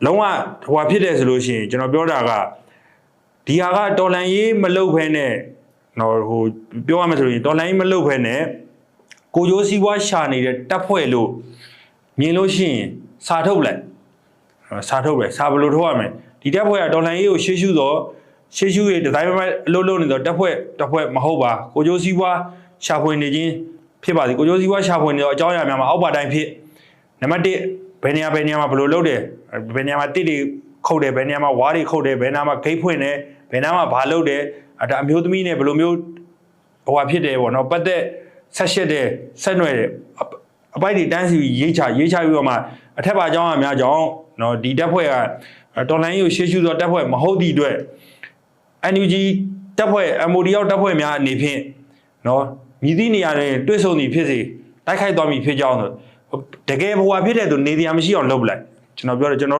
လုံးဝဟိုဖြစ်တယ်ဆိုလို့ရှိရင်ကျွန်တော်ပြောတာကဒီဟာကတော်လန်ရေးမလုပ်ဖဲနဲ့နော်ဟိုပြောရမယ်ဆိုရင်တော်လန်ရေးမလုပ်ဖဲနဲ့ကိုကျိုးစည်းပွားရှာနေတဲ့တပ်ဖွဲ့လို့မြင်လို့ရှိရင်စာထုတ်လိုက်စာထုတ်ပဲစာဘယ်လိုထုတ်ရမလဲဒီတပ်ဖွဲ့ကတော်လန်ရေးကိုရှေ့ရှုရေးဒီဇိုင်းမဲ့အလုပ်လုပ်နေတော့တပ်ဖွဲ့မဟုတ်ပါကိုကျိုးစည်းပွားရှာဖွေနေခြင်းဖြစ်ပါသည်ကိုကျိုးစည်းပွားရှာဖွေနေတော့အကြောင်းအရာများမှာအောက်ပါတိုင်းဖြစ်နံပါတ်1ဘယ်နေရာမှာဘယ်လိုလုပ်တယ်ဘယ်နေရာမှာတစ်တွေခုတ်တယ်ဘယ်နေရာမှာဝါးတွေခုတ်တယ်ဘယ်နေရာမှာဂိတ်ဖွင့်တယ်ဘယ်နေရာမှာဘာလုပ်တယ်ဒါအမျိုးသမီးနဲ့ဘယ်လိုမျိုးဟိုဟာဖြစ်တယ်ပေါ့နော်ပတ်သက်ဆက်ရှက်တယ်ဆက်နွယ်တယ်အပိုက်တွေတန်းစီရေးချပြီးတော့မှအထက်ပါအကြောင်းအများကြောင့်နော်ဒီတပ်ဖွဲ့ကတော်လိုင်းကိုရှေ့ရှုသောတပ်ဖွဲ့မဟုတ်သည့်အတွက် NUG တပ်ဖွဲ့ MOD ရောက်တပ်ဖွဲ့များအနေဖြင့်နော်မြည်သည့်နေရာတွေတွေ့ဆုံနေဖြစ်စေတိုက်ခိုက်သွားမည်ဖြစ်ကြောင်းဆိုတကယ်ဘဝဖြစ်တဲ့သူနေတရားမရှိအောင်လုပ်ပလိုက်ကျွန်တော်ပြောတယ်ကျွန်တော်